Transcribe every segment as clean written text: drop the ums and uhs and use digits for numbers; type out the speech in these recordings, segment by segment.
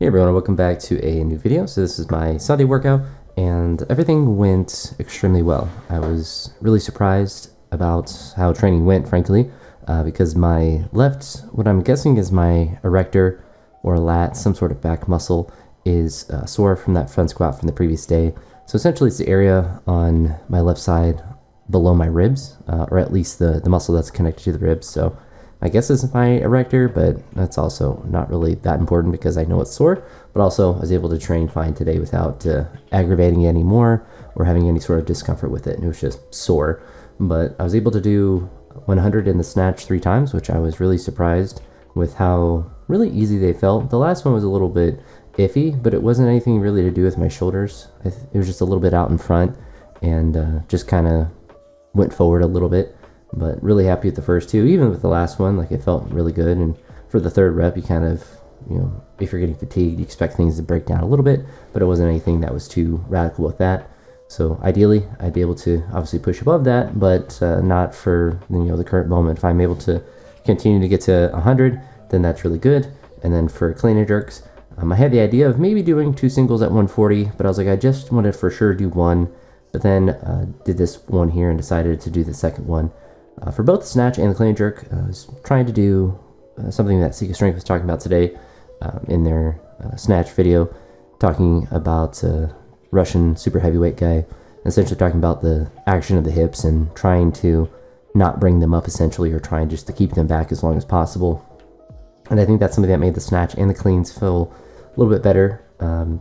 Hey everyone, welcome back to a new video. So this is my Sunday workout and everything went extremely well. I was really surprised about how training went, frankly, because my left, what I'm guessing is my erector or lat, some sort of back muscle, is sore from that front squat from the previous day. So essentially it's the area on my left side below my ribs, or at least the muscle that's connected to the ribs. So I guess it's my erector, but that's also not really that important because I know it's sore, but also I was able to train fine today without aggravating it anymore or having any sort of discomfort with it. And it was just sore, but I was able to do 100 in the snatch 3 times, which I was really surprised with how really easy they felt. The last one was a little bit iffy, but it wasn't anything really to do with my shoulders. It was just a little bit out in front and just kind of went forward a little bit. But really happy with the first 2, even with the last one, like it felt really good. And for the 3rd rep, you kind of, if you're getting fatigued, you expect things to break down a little bit, but it wasn't anything that was too radical with that. So ideally, I'd be able to obviously push above that, but not for the current moment. If I'm able to continue to get to 100, then that's really good. And then for clean and jerks, I had the idea of maybe doing 2 singles at 140, but I was like, I just want to for sure do 1, but then did this one here and decided to do the second one. For both the snatch and the clean and jerk, I was trying to do something that Seek Strength was talking about today in their snatch video, talking about Russian super heavyweight guy, essentially talking about the action of the hips and trying to not bring them up essentially, or trying just to keep them back as long as possible. And I think that's something that made the snatch and the cleans feel a little bit better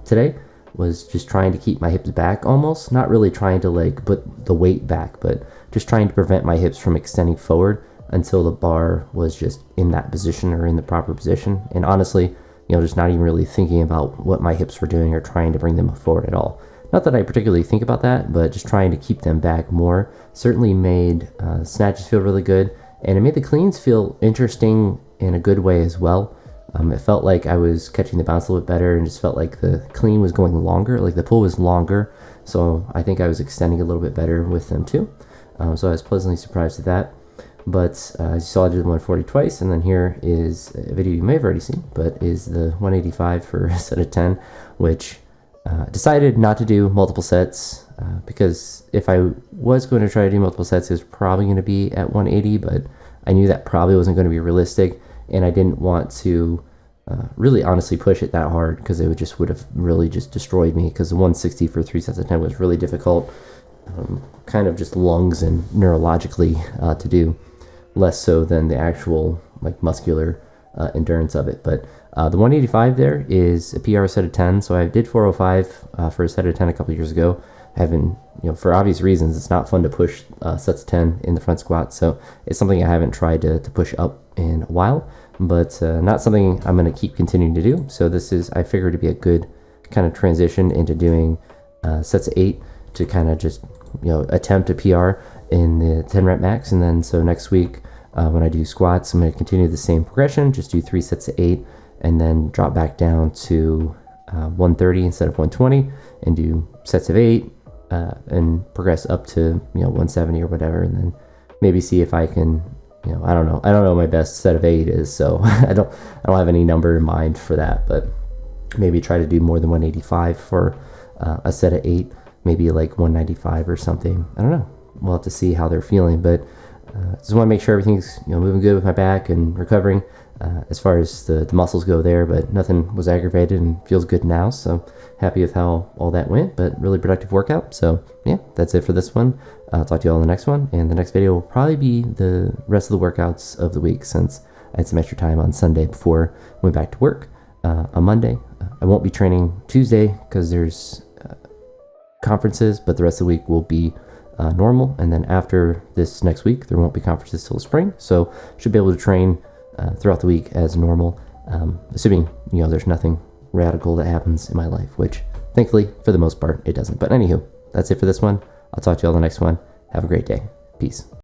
today, was just trying to keep my hips back almost, not really trying to like put the weight back, but just trying to prevent my hips from extending forward until the bar was just in that position or in the proper position. And honestly, just not even really thinking about what my hips were doing or trying to bring them forward at all. Not that I particularly think about that, but just trying to keep them back more certainly made snatches feel really good, and it made the cleans feel interesting in a good way as well. It felt like I was catching the bounce a little bit better, and just felt like the clean was going longer, like the pull was longer. So I think I was extending a little bit better with them too. So I was pleasantly surprised at that. But as you saw, I did the 140 twice, and then here is a video you may have already seen, but is the 185 for a set of 10, which decided not to do multiple sets because if I was going to try to do multiple sets, it was probably going to be at 180, but I knew that probably wasn't going to be realistic, and I didn't want to really honestly push it that hard because it would have really just destroyed me, because the 160 for 3 sets of 10 was really difficult. Kind of just lungs and neurologically to do, less so than the actual like muscular endurance of it. But the 185 there is a PR set of 10, so I did 405 for a set of 10 a couple years ago. I haven't, for obvious reasons, it's not fun to push sets of 10 in the front squat, so it's something I haven't tried to push up in a while, but not something I'm going to keep continuing to do. So this is, I figured, to be a good kind of transition into doing sets of 8 to kind of just attempt a PR in the 10 rep max. And then so next week when I do squats, I'm going to continue the same progression, just do 3 sets of 8 and then drop back down to 130 instead of 120 and do sets of 8 and progress up to 170 or whatever, and then maybe see if I can I don't know what my best set of 8 is, so I don't have any number in mind for that, but maybe try to do more than 185 for a set of 8, maybe like 195 or something. I don't know. We'll have to see how they're feeling, but just want to make sure everything's moving good with my back and recovering as far as the muscles go there, but nothing was aggravated and feels good now, so happy with how all that went, but really productive workout. So yeah, that's it for this one. I'll talk to you all in the next one, and the next video will probably be the rest of the workouts of the week, since I had some extra time on Sunday before I went back to work on Monday. I won't be training Tuesday because there's conferences, but the rest of the week will be normal, and then after this next week there won't be conferences till spring, so should be able to train throughout the week as normal, assuming there's nothing radical that happens in my life, which thankfully for the most part it doesn't. But anywho, that's it for this one. I'll talk to you all in the next one. Have a great day. Peace.